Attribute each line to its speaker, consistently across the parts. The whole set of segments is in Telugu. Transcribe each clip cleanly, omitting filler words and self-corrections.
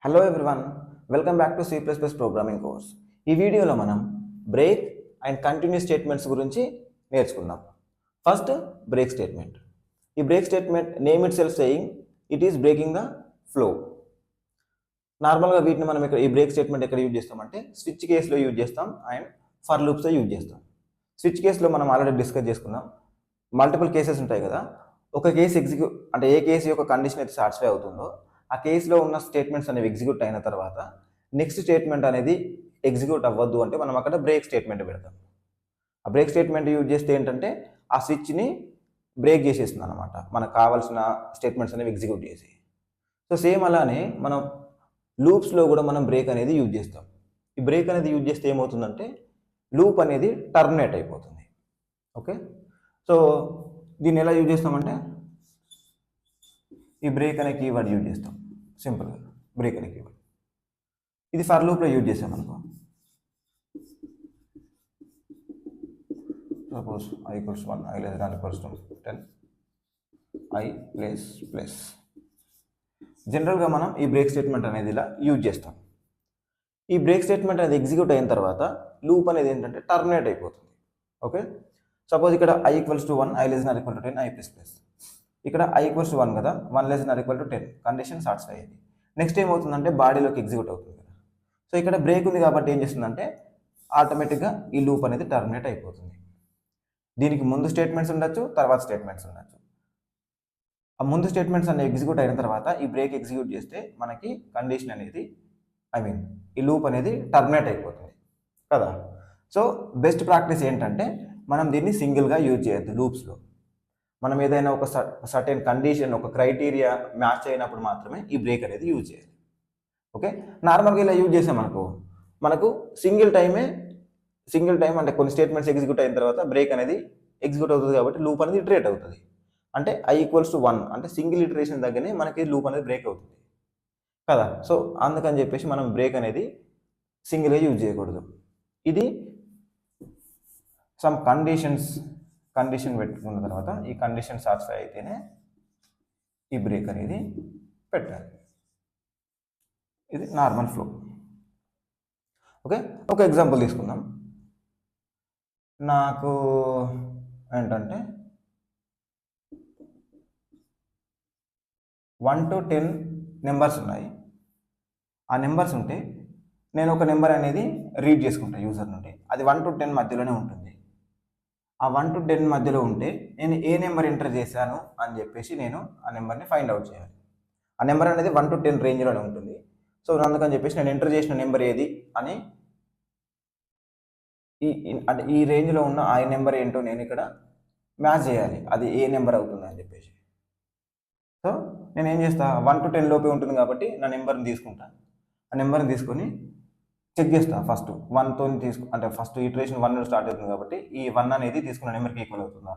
Speaker 1: Hello everyone, welcome back to C++ programming course. ఈ వీడియోలో మనం బ్రేక్ అండ్ కంటిన్యూస్ స్టేట్మెంట్స్ గురించి నేర్చుకుందాం. First break statement. ఈ break statement name itself saying it is breaking the flow. నార్మల్గా వీటిని మనం ఇక్కడ ఈ బ్రేక్ స్టేట్మెంట్ ఎక్కడ యూజ్ చేస్తామంటే స్విచ్ కేసులో యూజ్ చేస్తాం అండ్ ఫర్ లూప్స్లో యూజ్ చేస్తాం. స్విచ్ కేసులో మనం ఆల్రెడీ డిస్కస్ చేసుకున్నాం. మల్టిపుల్ కేసెస్ ఉంటాయి కదా, ఒక కేసు ఎగ్జిక్యూట్ అంటే ఏ కేసు యొక్క కండిషన్ అయితే సాటిస్ఫై అవుతుందో ఆ కేసులో ఉన్న స్టేట్మెంట్స్ అనేవి ఎగ్జిక్యూట్ అయిన తర్వాత నెక్స్ట్ స్టేట్మెంట్ అనేది ఎగ్జిక్యూట్ అవ్వద్దు అంటే మనం అక్కడ బ్రేక్ స్టేట్మెంట్ పెడతాం. ఆ బ్రేక్ స్టేట్మెంట్ యూజ్ చేస్తే ఏంటంటే ఆ స్విచ్ని బ్రేక్ చేసేస్తుంది అనమాట, మనకు కావాల్సిన స్టేట్మెంట్స్ అనేవి ఎగ్జిక్యూట్ చేసి. సో సేమ్ అలానే మనం లూప్స్లో కూడా మనం బ్రేక్ అనేది యూజ్ చేస్తాం. ఈ బ్రేక్ అనేది యూజ్ చేస్తే ఏమవుతుందంటే లూప్ అనేది టర్మినేట్ అయిపోతుంది. ఓకే, సో దీన్ని ఎలా యూజ్ చేస్తామంటే ఈ బ్రేక్ అనే కీవర్డ్ యూజ్ చేస్తాం. సింపుల్గా బ్రేక్ అనే కీవర్డ్ ఇది ఫర్ లూప్లో యూజ్ చేసాం అనుకో. Suppose i = 1, i < 10, i plus. జనరల్గా మనం ఈ బ్రేక్ స్టేట్మెంట్ అనేది ఇలా యూజ్ చేస్తాం. ఈ బ్రేక్ స్టేట్మెంట్ అనేది ఎగ్జిక్యూట్ అయిన తర్వాత లూప్ అనేది ఏంటంటే టర్మినేట్ అయిపోతుంది. ఓకే, సపోజ్ ఇక్కడ i = 1, i < 10, i ప్లస్. ఇక్కడ i = 1 కదా, 1 < 10 కండిషన్ సాటిస్ఫై అయ్యింది. నెక్స్ట్ ఏమవుతుందంటే బాడీలోకి ఎగ్జిక్యూట్ అవుతుంది కదా. సో ఇక్కడ బ్రేక్ ఉంది కాబట్టి ఏం చేస్తుందంటే ఆటోమేటిక్గా ఈ లూప్ అనేది టర్మినేట్ అయిపోతుంది. దీనికి ముందు స్టేట్మెంట్స్ ఉండొచ్చు, తర్వాత స్టేట్మెంట్స్ ఉండొచ్చు. ఆ ముందు స్టేట్మెంట్స్ అనేవి ఎగ్జిక్యూట్ అయిన తర్వాత ఈ బ్రేక్ ఎగ్జిక్యూట్ చేస్తే మనకి కండిషన్ అనేది ఈ లూప్ అనేది టర్మినేట్ అయిపోతుంది కదా. సో బెస్ట్ ప్రాక్టీస్ ఏంటంటే మనం దీన్ని సింగిల్గా యూజ్ చేయొద్దు. లూప్స్లో మనం ఏదైనా ఒక సర్టెన్ కండిషన్, ఒక క్రైటీరియా మ్యాచ్ అయినప్పుడు మాత్రమే ఈ బ్రేక్ అనేది యూజ్ చేయాలి. ఓకే, నార్మల్గా ఇలా యూజ్ చేసామనుకో మనకు సింగిల్ టైం అంటే కొన్ని స్టేట్మెంట్స్ ఎగ్జిక్యూట్ అయిన తర్వాత బ్రేక్ అనేది ఎగ్జిక్యూట్ అవుతుంది కాబట్టి లూప్ అనేది ఇటరేట్ అవుతుంది. అంటే i = 1 అంటే సింగిల్ ఇటరేషన్ దగ్గరనే మనకి లూప్ అనేది బ్రేక్ అవుతుంది కదా. సో అందుకని చెప్పేసి మనం బ్రేక్ అనేది సింగిల్గా యూజ్ చేయకూడదు. ఇది సమ్ కండిషన్ పెట్టుకున్న తర్వాత ఈ కండిషన్ సాటిస్ఫై అయితేనే ఈ బ్రేక్ అనేది పెట్టాలి. ఇది నార్మల్ ఫ్లో. ఓకే, ఒక ఎగ్జాంపుల్ తీసుకుందాం. నాకు ఏంటంటే 1 to 10 నెంబర్స్ ఉన్నాయి. ఆ నెంబర్స్ ఉంటే నేను ఒక నెంబర్ అనేది రీడ్ చేసుకుంటాను యూజర్ నుండి. అది 1 to 10 మధ్యలోనే ఉంటుంది. ఆ 1 to 10 మధ్యలో ఉంటే నేను ఏ నెంబర్ ఎంటర్ చేశాను అని చెప్పేసి నేను ఆ నెంబర్ని ఫైండ్ అవుట్ చేయాలి. ఆ నెంబర్ అనేది 1 to 10 రేంజ్లోనే ఉంటుంది. సో అందుకని చెప్పేసి నేను ఎంటర్ చేసిన నెంబర్ ఏది అని అంటే ఈ రేంజ్లో ఉన్న ఆ నెంబర్ ఏంటో నేను ఇక్కడ మ్యాచ్ చేయాలి, అది ఏ నెంబర్ అవుతుంది అని చెప్పేసి. సో నేను ఏం చేస్తా, 1 to 10 లోపే ఉంటుంది కాబట్టి నా నెంబర్ని తీసుకుంటాను. ఆ నెంబర్ని తీసుకొని చెక్ చేస్తాను. ఫస్ట్ 1తో అంటే ఫస్ట్ ఇటరేషన్ 1 స్టార్ట్ అవుతుంది కాబట్టి ఈ 1 అనేది తీసుకున్న నెంబర్కి ఈక్వల్ అవుతుందా,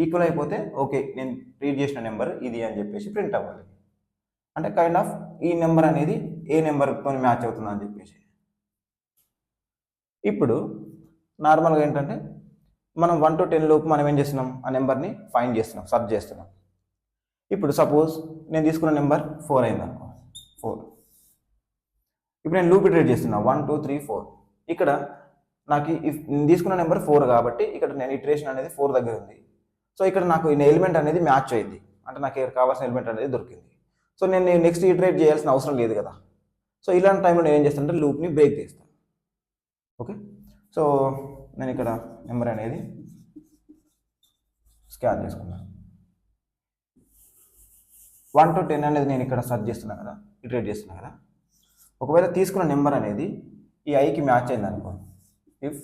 Speaker 1: ఈక్వల్ అయిపోతే ఓకే నేను రీడ్ చేసిన నెంబర్ ఇది అని చెప్పేసి ప్రింట్ అవ్వాలి. అంటే కైండ్ ఆఫ్ ఈ నెంబర్ అనేది ఏ నెంబర్తో మ్యాచ్ అవుతుందా అని చెప్పేసి. ఇప్పుడు నార్మల్గా ఏంటంటే మనం 1 to 10 లోపు మనం ఏం చేస్తున్నాం, ఆ నెంబర్ని ఫైండ్ చేస్తున్నాం, సర్చ్ చేస్తున్నాం. ఇప్పుడు సపోజ్ నేను తీసుకున్న నెంబర్ 4 అయింది అనుకో, 4. ఇప్పుడు నేను లూప్ ఇటరేట్ చేస్తున్నా 1 2 3 4. ఇక్కడ నాకు నేను తీసుకున్న నెంబర్ 4 కాబట్టి ఇక్కడ నేను ఇటరేషన్ అనేది 4 దగ్గర ఉంది. సో ఇక్కడ నాకు ఈ ఎలిమెంట్ అనేది మ్యాచ్ అయింది, అంటే నాకు కావాల్సిన ఎలిమెంట్ అనేది దొరికింది. సో నేను నెక్స్ట్ ఇటరేట్ చేయాల్సిన అవసరం లేదు కదా. సో ఇలాంటి టైంలో నేను ఏం చేస్తానంటే లూప్ని బ్రేక్ చేస్తాను. ఓకే, సో నేను ఇక్కడ నెంబర్ అనేది స్కాన్ చేసుకున్నాను. 1 to 10 అనేది నేను ఇక్కడ సర్చ్ చేస్తున్నాను కదా, ఇటరేట్ చేస్తున్నాను కదా. ఒకవేళ తీసుకున్న నెంబర్ అనేది ఈ ఐకి మ్యాచ్ అయింది అనుకో, if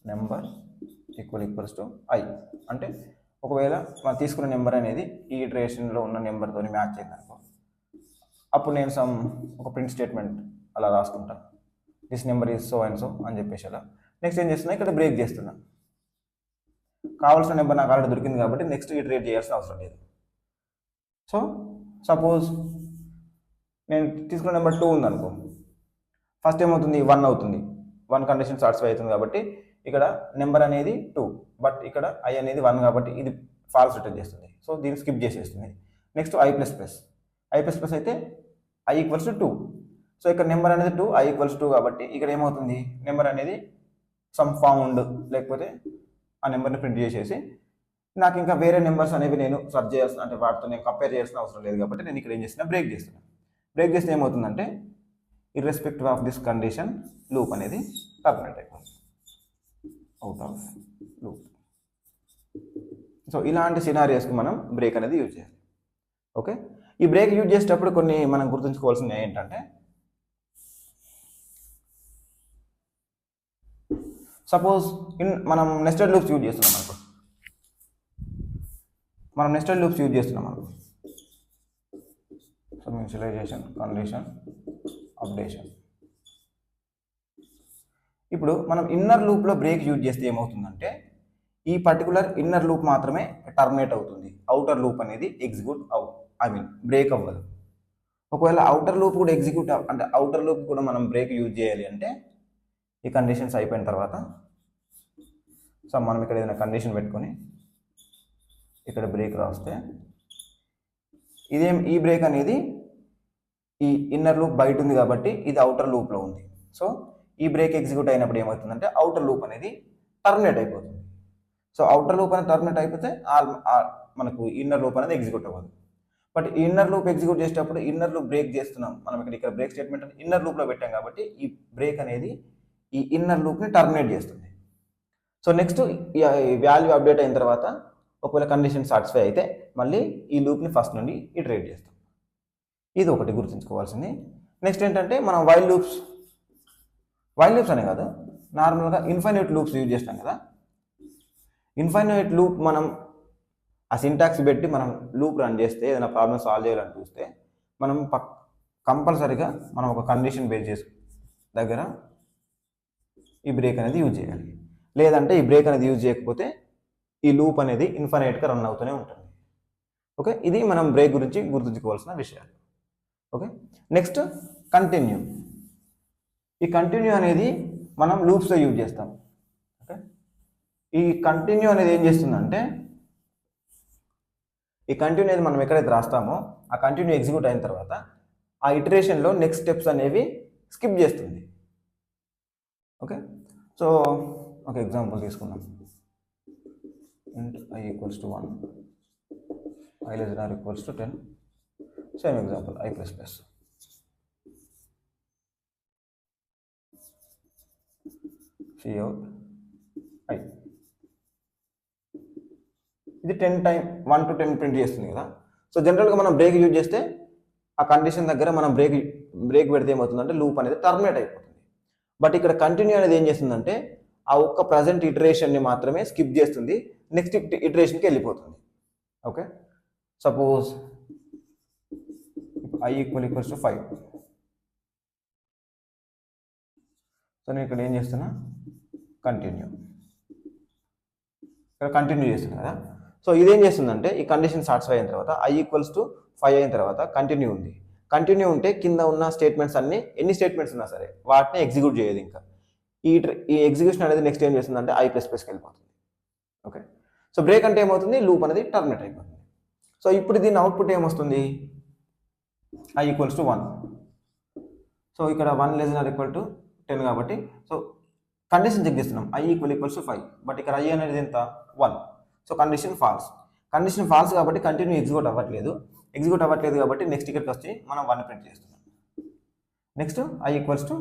Speaker 1: number equals to I అంటే ఒకవేళ మనం తీసుకున్న నెంబర్ అనేది ఈ ఇటరేషన్లో ఉన్న నెంబర్తో మ్యాచ్ అయింది అనుకో, అప్పుడు నేను ఒక ప్రింట్ స్టేట్మెంట్ అలా రాసుకుంటాను, this number is so and so అని చెప్పేసి. అలా నెక్స్ట్ ఏం చేస్తున్నా, ఇక్కడ బ్రేక్ చేస్తున్నా. కావాల్సిన నెంబర్ నాకు ఆల్రెడీ దొరికింది కాబట్టి నెక్స్ట్ ఇటరేట్ చేయాల్సిన అవసరం లేదు. సో సపోజ్ నేను తీసుకున్న నెంబర్ 2 ఉంది అనుకో, ఫస్ట్ ఏమవుతుంది 1 అవుతుంది, 1 కండిషన్ సాటిస్ఫై అవుతుంది కాబట్టి ఇక్కడ నెంబర్ అనేది 2, బట్ ఇక్కడ i అనేది 1 కాబట్టి ఇది ఫాల్స్ రిటర్న్ చేస్తుంది. సో దీన్ని స్కిప్ చేసేస్తుంది. Next i++. i++ అయితే ఐ ఈక్వల్స్ టు 2. సో ఇక్కడ నెంబర్ అనేది 2, ఐ ఈక్వల్స్ 2 కాబట్టి ఇక్కడ ఏమవుతుంది, నెంబర్ అనేది సమ్ ఫౌండ్ లేకపోతే ఆ నెంబర్ని ప్రింట్ చేసేసి నాకు ఇంకా వేరే నెంబర్స్ అనేవి నేను సర్చ్ చేయాల్సిన, అంటే వాటితో నేను కంపేర్ చేయాల్సిన అవసరం లేదు కాబట్టి నేను ఇక్కడ ఏం చేస్తున్నా, బ్రేక్ చేస్తున్నాను. బ్రేక్ చేస్తే ఏమవుతుందంటే irrespective of this condition loop అనేది టర్మినేట్ అయిపోతుంది, అవుట్ ఆఫ్ లూప్. సో ఇలాంటి సినారియోస్కి మనం బ్రేక్ అనేది యూజ్ చేయాలి. ఓకే, ఈ బ్రేక్ యూజ్ చేసేటప్పుడు కొన్ని మనం గుర్తుంచుకోవాల్సినవి ఏంటంటే, సపోజ్ మనం నెస్టెడ్ లూప్స్ యూజ్ చేస్తున్నాం అనుకో, సో ఇనిషియలైజేషన్, కండిషన్, అప్డేషన్. ఇప్పుడు మనం ఇన్నర్ లూప్లో బ్రేక్ యూజ్ చేస్తే ఏమవుతుందంటే ఈ పర్టికులర్ ఇన్నర్ లూప్ మాత్రమే టర్మినేట్ అవుతుంది, అవుటర్ లూప్ అనేది ఎగ్జిక్యూట్ బ్రేక్ అవ్వదు. ఒకవేళ అవుటర్ లూప్ కూడా అంటే అవుటర్ లూప్ కూడా మనం బ్రేక్ యూజ్ చేయాలి అంటే ఈ కండిషన్స్ అయిపోయిన తర్వాత, సో మనం ఇక్కడ ఏదైనా కండిషన్ పెట్టుకొని ఇక్కడ బ్రేక్ రాస్తే ఈ బ్రేక్ అనేది ఈ ఇన్నర్ లూప్ బయట ఉంది కాబట్టి ఇది అవుటర్ లూప్లో ఉంది. సో ఈ బ్రేక్ ఎగ్జిక్యూట్ అయినప్పుడు ఏమవుతుందంటే అవుటర్ లూప్ అనేది టర్మినేట్ అయిపోతుంది. సో అవుటర్ లూప్ అనేది టర్మినేట్ అయిపోతే మనకు ఇన్నర్ లూప్ అనేది ఎగ్జిక్యూట్ అవ్వదు. బట్ ఈ ఇన్నర్ లూప్ ఎగ్జిక్యూట్ చేసేటప్పుడు ఇన్నర్ లూప్ బ్రేక్ చేస్తున్నాం మనం, ఇక్కడ బ్రేక్ స్టేట్మెంట్ అని ఇన్నర్ లూప్లో పెట్టాం కాబట్టి ఈ బ్రేక్ అనేది ఈ ఇన్నర్ లూప్ని టర్మినేట్ చేస్తుంది. సో నెక్స్ట్ ఈ వాల్యూ అప్డేట్ అయిన తర్వాత ఒకవేళ కండిషన్ సాటిస్ఫై అయితే మళ్ళీ ఈ లూప్ని ఫస్ట్ నుండి ఇటరేట్ చేస్తాం. ఇది ఒకటి గుర్తుంచుకోవాల్సింది. నెక్స్ట్ ఏంటంటే మనం వైల్ లూప్స్ అనే కాదు, నార్మల్గా ఇన్ఫైనైట్ లూప్స్ యూజ్ చేస్తాం కదా. ఇన్ఫైనైట్ లూప్ మనం ఆ సింటాక్స్ పెట్టి మనం లూప్ రన్ చేస్తే ఏదైనా ప్రాబ్లమ్ సాల్వ్ చేయాలని చూస్తే మనం కంపల్సరీగా మనం ఒక కండిషన్ బేస్ చేసి దగ్గర ఈ బ్రేక్ అనేది యూజ్ చేయాలి. లేదంటే ఈ బ్రేక్ అనేది యూజ్ చేయకపోతే ఈ లూప్ అనేది ఇన్ఫైనైట్గా రన్ అవుతూనే ఉంటుంది. ఓకే, ఇది మనం బ్రేక్ గురించి గుర్తుంచుకోవాల్సిన విషయాలు. Okay, next continue. ఈ కంటిన్యూ అనేది మనం లూప్స్లో యూజ్ చేస్తాం. ఓకే, ఈ కంటిన్యూ అనేది ఏం చేస్తుందంటే ఈ కంటిన్యూ అనేది మనం ఎక్కడైతే రాస్తామో ఆ కంటిన్యూ ఎగ్జిక్యూట్ అయిన తర్వాత ఆ ఇటరేషన్లో నెక్స్ట్ స్టెప్స్ అనేవి స్కిప్ చేస్తుంది. ఓకే, సో ఒక ఎగ్జాంపుల్ తీసుకుందాం. i equals to 1, i less than or equals to 10. Same example, i plus plus. Cout i. ఇది 10 టైం 1 to 10 ప్రింట్ చేస్తుంది కదా. సో జనరల్గా మనం బ్రేక్ యూజ్ చేస్తే ఆ కండిషన్ దగ్గర మనం బ్రేక్ పెడితే ఏమవుతుందంటే లూప్ అనేది టర్మినేట్ అయిపోతుంది. బట్ ఇక్కడ కంటిన్యూ అనేది ఏం చేస్తుందంటే ఆ ఒక్క ప్రజెంట్ ఇటరేషన్ని మాత్రమే స్కిప్ చేస్తుంది, నెక్స్ట్ ఇటరేషన్కి వెళ్ళిపోతుంది. Okay, suppose i equals to 5. So నేను ఇక్కడ ఏం చేస్తున్నా, కంటిన్యూ, ఇక్కడ కంటిన్యూ చేస్తున్నా కదా. సో ఇదేం చేస్తుందంటే ఈ కండిషన్ సాటిస్ఫై అయిన తర్వాత i ఈక్వల్స్ టు 5 అయిన తర్వాత కంటిన్యూ ఉంది. కంటిన్యూ ఉంటే కింద ఉన్న స్టేట్మెంట్స్ అన్ని ఎన్ని స్టేట్మెంట్స్ ఉన్నా సరే వాటిని ఎగ్జిక్యూట్ చేయదు. ఇంకా ఈ ఎగ్జిక్యూషన్ అనేది నెక్స్ట్ ఏం చేస్తుందంటే i ప్లస్ ప్లస్కి వెళ్ళిపోతుంది. ఓకే, సో బ్రేక్ అంటే ఏమవుతుంది, లూప్ అనేది టర్మినేట్ అయిపోతుంది. సో ఇప్పుడు దీని అవుట్పుట్ ఏమొస్తుంది, i ఈక్వల్స్ టు 1. సో ఇక్కడ 1 లెస్ ఆర్ ఈక్వల్ టు 10 కాబట్టి సో కండిషన్ చెక్ చేస్తున్నాం, i ఈక్వల్స్ టు 5. బట్ ఇక్కడ i అనేది ఎంత, 1. సో కండిషన్ ఫాల్స్ కాబట్టి కంటిన్యూ ఎగ్జిక్యూట్ అవ్వట్లేదు కాబట్టి నెక్స్ట్ ఇక్కడికి వచ్చి మనం 1 ప్రింట్ చేస్తున్నాం. Next i equals to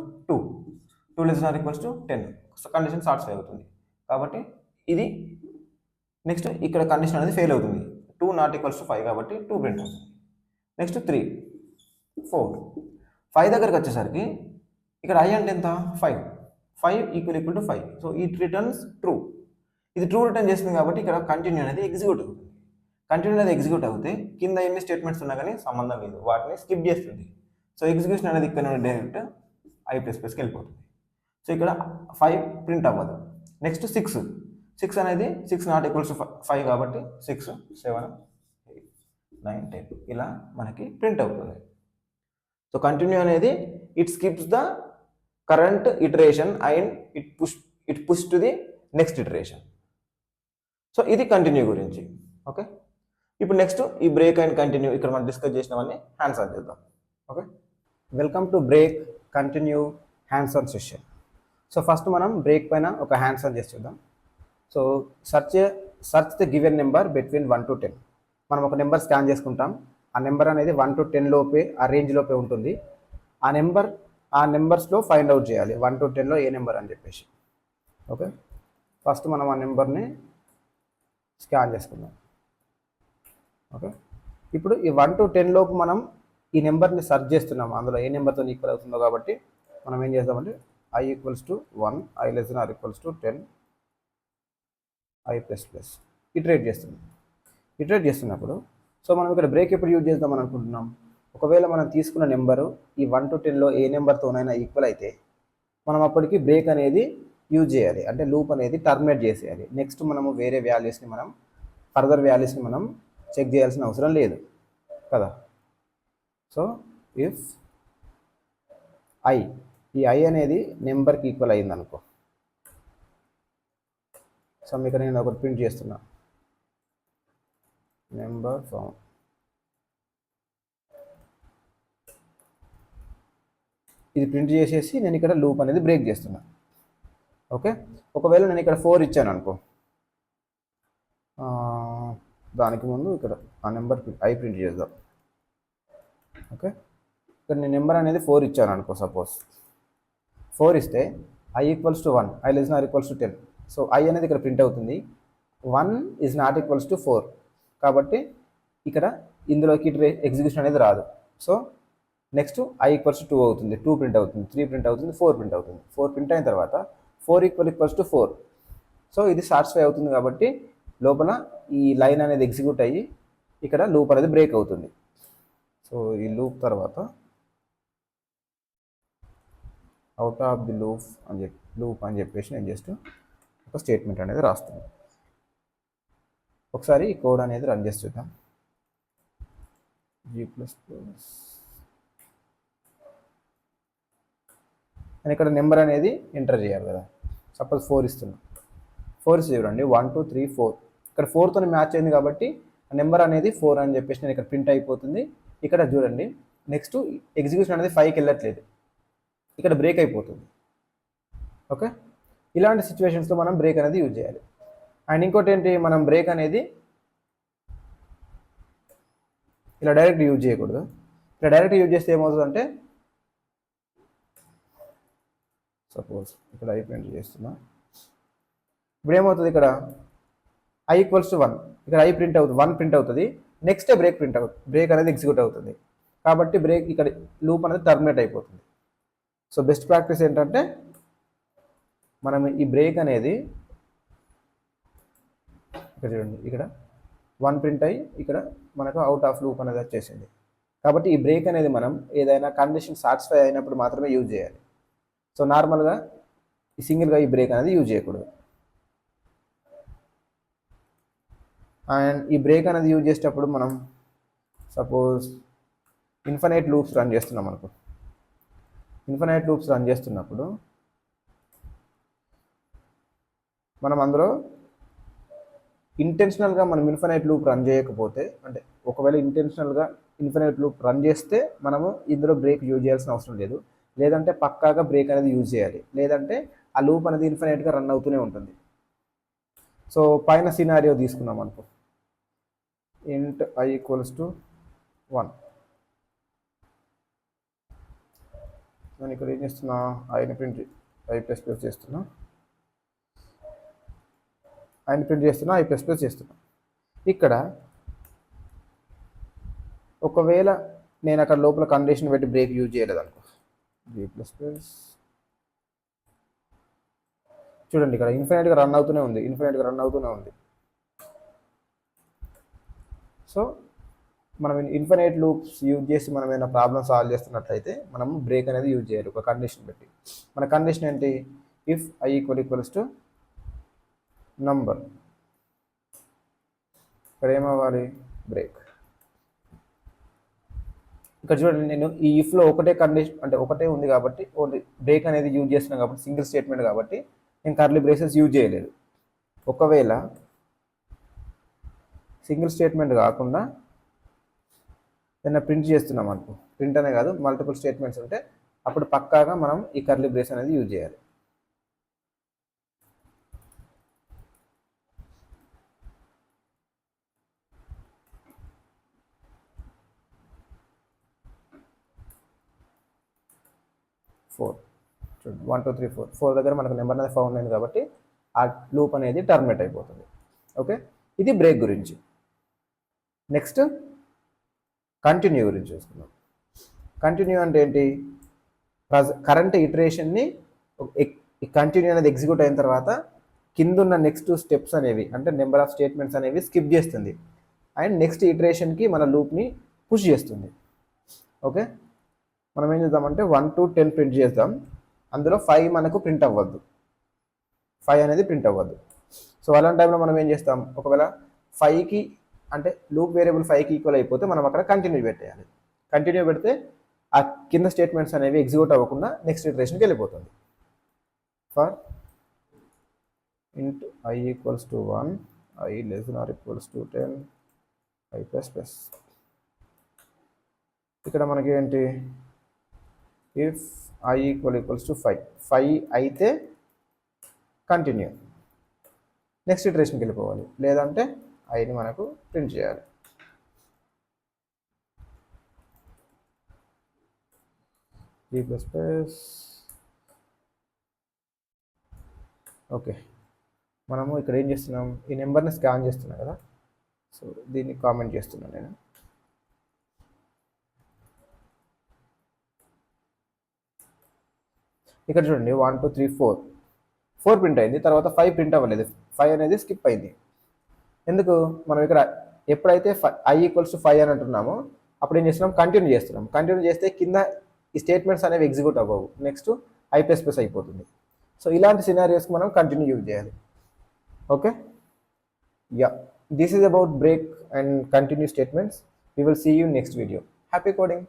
Speaker 1: 2 less or equals to 10. So condition satisfy అవుతుంది కాబట్టి ఇది నెక్స్ట్ ఇక్కడ కండిషన్ అనేది ఫెయిల్ అవుతుంది, 2 నాట్ ఈక్వల్స్ టు 5 కాబట్టి 2 ప్రింట్ అవుతుంది. నెక్స్ట్ 3, 4, 5 దగ్గరకు వచ్చేసరికి ఇక్కడ i అంటే ఎంత, 5 equal to 5. So it returns true. ఇది ట్రూ రిటర్న్ చేస్తుంది కాబట్టి ఇక్కడ కంటిన్యూ అనేది ఎగ్జిక్యూట్ అవుతుంది. కంటిన్యూ అనేది ఎగ్జిక్యూట్ అవుతే కింద ఎన్ని స్టేట్మెంట్స్ ఉన్నా కానీ సంబంధం లేదు, వాటిని స్కిప్ చేస్తుంది. సో ఎగ్జిక్యూషన్ అనేది ఇక్కడ నుండి డైరెక్ట్ i ప్లస్ ప్లస్కి వెళ్ళిపోతుంది. సో ఇక్కడ 5 ప్రింట్ అవ్వదు. నెక్స్ట్ 6 అనేది 6 నాట్ ఈక్వల్స్ టు 5 కాబట్టి 6, 7, 8, 9, 10 ఇలా మనకి ప్రింట్ అవుతుంది. సో కంటిన్యూ అనేది it skips the current iteration and it push to the next iteration. So ఇది కంటిన్యూ గురించి. ఓకే, ఇప్పుడు నెక్స్ట్ ఈ బ్రేక్ అండ్ కంటిన్యూ ఇక్కడ మనం డిస్కస్ చేసినవన్నీ హ్యాండ్స్ ఆన్ చేద్దాం. Okay.
Speaker 2: Welcome to break continue hands on session. So first మనం బ్రేక్ పైన ఒక హ్యాండ్స్ ఆన్ చేసి చూద్దాం. So search the given number between 1 to 10. మనం ఒక నెంబర్ స్కాన్ చేసుకుంటాం. ఆ నెంబర్ అనేది 1 to 10 లోపే, ఆ రేంజ్ లోపే ఉంటుంది. ఆ నెంబర్స్లో ఫైండ్ అవుట్ చేయాలి 1 to 10లో ఏ నెంబర్ అని చెప్పేసి. ఓకే, ఫస్ట్ మనం ఆ నెంబర్ని స్కాన్ చేసుకుందాం. ఓకే, ఇప్పుడు ఈ 1 to 10 లోపు మనం ఈ నెంబర్ని సెర్చ్ చేస్తున్నాం, అందులో ఏ నెంబర్తో ఈక్వల్ అవుతుందో. కాబట్టి మనం ఏం చేద్దామంటే i equals to 1, i less than or equals to 10, i plus plus iterate చేస్తున్నప్పుడు సో మనం ఇక్కడ బ్రేక్ ఎప్పుడు యూజ్ చేద్దాం అనుకుంటున్నాం. ఒకవేళ మనం తీసుకున్న నెంబరు ఈ 1 to 10లో ఏ నెంబర్తోనైనా ఈక్వల్ అయితే మనం అప్పటికి బ్రేక్ అనేది యూజ్ చేయాలి, అంటే లూప్ అనేది టర్మినేట్ చేసేయాలి. నెక్స్ట్ మనము వేరే వాల్యూస్ని ఫర్దర్ వాల్యూస్ని మనం చెక్ చేయాల్సిన అవసరం లేదు కదా. సో ఇఫ్ ఈ i అనేది నెంబర్కి ఈక్వల్ అయింది అనుకో. సో ఇక్కడ నేను ఒకటి ప్రింట్ చేస్తున్నా, నెంబర్ ఫౌండ్. ఇది ప్రింట్ చేసేసి నేను ఇక్కడ లూప్ అనేది బ్రేక్ చేస్తున్నా. ఓకే, ఒకవేళ నేను ఇక్కడ 4 ఇచ్చాను అనుకో, దానికి ముందు ఇక్కడ ఆ నెంబర్ i ప్రింట్ చేద్దాం. ఓకే, ఇక్కడ నేను నెంబర్ అనేది 4 ఇచ్చాను అనుకో. సపోజ్ 4 ఇస్తే i equals to 1, i less not equals to 10. So i అనేది ఇక్కడ ప్రింట్ అవుతుంది, 1 ఈజ్ నాట్ ఈక్వల్స్ టు 4. కాబట్టి ఇక్కడ ఇందులోకి ఎగ్జిక్యూషన్ అనేది రాదు. So next i equals to 2 అవుతుంది, 2 ప్రింట్ అవుతుంది, 3 ప్రింట్ అవుతుంది, 4 ప్రింట్ అవుతుంది. 4 ప్రింట్ అయిన తర్వాత 4 ఈక్వల్స్ టు 4. సో ఇది సాటిస్ఫై అవుతుంది కాబట్టి లోపల ఈ లైన్ అనేది ఎగ్జిక్యూట్ అయ్యి ఇక్కడ లూప్ అనేది బ్రేక్ అవుతుంది. సో ఈ లూప్ తర్వాత అవుట్ ఆఫ్ ది లూప్ అని చెప్పేసి నేను జస్ట్ ఒక స్టేట్మెంట్ అనేది రాస్తున్నాను. ఒకసారి ఈ కోడ్ అనేది రన్ చేసి చూద్దాం. G++ నేను ఇక్కడ నెంబర్ అనేది ఎంటర్ చేయాలి కదా. సపోజ్ 4 ఇస్తున్నాను, 4 ఇస్తే చూడండి 1 2 3 4. ఇక్కడ 4తో మ్యాచ్ అయింది కాబట్టి నెంబర్ అనేది 4 అని చెప్పేసి నేను ఇక్కడ ప్రింట్ అయిపోతుంది. ఇక్కడ చూడండి నెక్స్ట్ ఎగ్జిక్యూషన్ అనేది 5కి వెళ్ళట్లేదు, ఇక్కడ బ్రేక్ అయిపోతుంది. ఓకే, ఇలాంటి సిచ్యువేషన్స్లో మనం బ్రేక్ అనేది యూజ్ చేయాలి. అండ్ ఇంకోటి ఏంటి, మనం బ్రేక్ అనేది ఇలా డైరెక్ట్ యూజ్ చేయకూడదు. ఇలా డైరెక్ట్ యూజ్ చేస్తే ఏమవుతుందంటే, సపోజ్ ఇక్కడ i ప్రింట్ చేస్తున్నా, ఇప్పుడు ఏమవుతుంది, ఇక్కడ i ఈక్వల్స్ టు 1, ఇక్కడ i ప్రింట్ అవుతుంది, 1 ప్రింట్ అవుతుంది. నెక్స్ట్ బ్రేక్ అనేది ఎగ్జిక్యూట్ అవుతుంది. కాబట్టి బ్రేక్ ఇక్కడ లూప్ అనేది టర్మినేట్ అయిపోతుంది. సో బెస్ట్ ప్రాక్టీస్ ఏంటంటే మనం ఈ బ్రేక్ అనేది ఇక్కడ చూడండి, ఇక్కడ 1 ప్రింట్ అయ్యి ఇక్కడ మనకు అవుట్ ఆఫ్ లూప్ అనేది వచ్చేసింది. కాబట్టి ఈ బ్రేక్ అనేది మనం ఏదైనా కండిషన్ సాటిస్ఫై అయినప్పుడు మాత్రమే యూజ్ చేయాలి. సో నార్మల్గా ఈ సింగిల్గా ఈ బ్రేక్ అనేది యూజ్ చేయకూడదు. అండ్ ఈ బ్రేక్ అనేది యూజ్ చేసేటప్పుడు మనం సపోజ్ ఇన్ఫినైట్ లూప్స్ రన్ చేస్తున్నాం అనుకో. ఇన్ఫినైట్ లూప్స్ రన్ చేస్తున్నప్పుడు మనం అందులో ఇంటెన్షనల్గా మనం ఇన్ఫినైట్ లూప్ రన్ చేయకపోతే, అంటే ఒకవేళ ఇంటెన్షనల్గా ఇన్ఫినైట్ లూప్ రన్ చేస్తే మనము ఇందులో బ్రేక్ యూజ్ చేయాల్సిన అవసరం లేదు. లేదంటే పక్కాగా బ్రేక్ అనేది యూజ్ చేయాలి, లేదంటే ఆ లూప్ అనేది ఇన్ఫినైట్గా రన్ అవుతూనే ఉంటుంది. సో పైన సినారియో తీసుకున్నాం అనుకో, int i ఈక్వల్స్ టు 1. నేను ఇక్కడ ఏం చేస్తున్నా, i ప్రింట్ చేస్తున్నా, i ప్రింట్ చేస్తున్నా, i++ చేస్తున్నా. ఇక్కడ ఒకవేళ నేను అక్కడ లోపల కండిషన్ పెట్టి బ్రేక్ యూజ్ చేయలేదు అనుకో, G++, చూడండి ఇక్కడ ఇన్ఫినైట్గా రన్ అవుతూనే ఉంది. సో మనం ఇన్ఫినైట్ లూప్స్ యూజ్ చేసి మనం ఏమైనా ప్రాబ్లమ్ సాల్వ్ చేస్తున్నట్లయితే మనం బ్రేక్ అనేది యూజ్ చేయాలి ఒక కండిషన్ పెట్టి. మన కండిషన్ ఏంటి, if i equals to number, ఇక్కడ ఏమవ్వాలి, బ్రేక్. ఇక్కడ చూడండి, నేను ఈ ఇఫ్లో ఒకటే కండిషన్, అంటే ఒకటే ఉంది కాబట్టి ఓన్లీ బ్రేక్ అనేది యూజ్ చేస్తున్నాను కాబట్టి సింగిల్ స్టేట్మెంట్ కాబట్టి నేను కర్లీ బ్రేసెస్ యూజ్ చేయలేదు. ఒకవేళ సింగిల్ స్టేట్మెంట్ కాకుండా ఏదైనా ప్రింట్ చేస్తున్నాం అనుకో, ప్రింట్ అనే కాదు మల్టిపుల్ స్టేట్మెంట్స్ ఉంటే అప్పుడు పక్కాగా మనం ఈ కర్లీ బ్రేస్ అనేది యూజ్ చేయాలి. ఫోర్ 1 2 3 4 దగ్గర మనకు నెంబర్ అనేది ఫౌండ్ అయింది కాబట్టి ఆ లూప్ అనేది టర్మినేట్ అయిపోతుంది. ఓకే, ఇది బ్రేక్ గురించి. నెక్స్ట్ కంటిన్యూ గురించి చూసుకుందాం. కంటిన్యూ అంటే ఏంటి? కరెంట్ ఇటరేషన్ని కంటిన్యూ అనేది ఎగ్జిక్యూట్ అయిన తర్వాత కిందున్న నెక్స్ట్ స్టెప్స్ అనేవి అంటే నెంబర్ ఆఫ్ స్టేట్మెంట్స్ అనేవి స్కిప్ చేస్తుంది అండ్ నెక్స్ట్ ఇటరేషన్కి మన లూప్ని పుష్ చేస్తుంది. ఓకే, మనం ఏం చేద్దామంటే 1 to 10 ప్రింట్ చేద్దాం. అందులో 5 మనకు ప్రింట్ అవ్వద్దు, 5 అనేది ప్రింట్ అవ్వద్దు. సో అలాంటి టైంలో మనం ఏం చేస్తాం, ఒకవేళ 5కి అంటే లూప్ వేరియబుల్ 5కి ఈక్వల్ అయిపోతే మనం అక్కడ కంటిన్యూ పెట్టేయాలి. కంటిన్యూ పెడితే ఆ కింద స్టేట్మెంట్స్ అనేవి ఎగ్జిక్యూట్ అవ్వకుండా నెక్స్ట్ ఇటరేషన్కి వెళ్ళిపోతుంది. For int I equals to 1 I less than or equals to 10 I plus plus. ఇక్కడ మనకి ఏంటి, ఇఫ్ I ఈక్వల్స్ టు 5 అయితే కంటిన్యూ నెక్స్ట్ ఇటరేషన్కి వెళ్ళిపోవాలి, లేదంటే ఐని మనకు ప్రింట్ చేయాలి. ఈ ప్లస్ ప్లస్. ఓకే, మనము ఇక్కడ ఏం చేస్తున్నాం, ఈ నెంబర్ని స్కాన్ చేస్తున్నాం కదా, సో దీన్ని కామెంట్ చేస్తున్నాను నేను. ఇక్కడ చూడండి 1 2 3 4 ప్రింట్ అయింది, తర్వాత 5 ప్రింట్ అవ్వలేదు, 5 అనేది స్కిప్ అయింది. ఎందుకు? మనం ఇక్కడ ఎప్పుడైతే I ఈక్వల్స్ టు 5 అని అంటున్నామో అప్పుడు ఏం చేస్తున్నాం, కంటిన్యూ చేస్తున్నాం. కంటిన్యూ చేస్తే కింద ఈ స్టేట్మెంట్స్ అనేవి ఎగ్జిక్యూట్ అవ్వవు, నెక్స్ట్ I ప్లస్ ప్లస్ అయిపోతుంది. సో ఇలాంటి సినారియోస్కి మనం కంటిన్యూ యూజ్ చేయాలి. Okay, yeah, this is about break and continue statements. We will see you next video. Happy coding.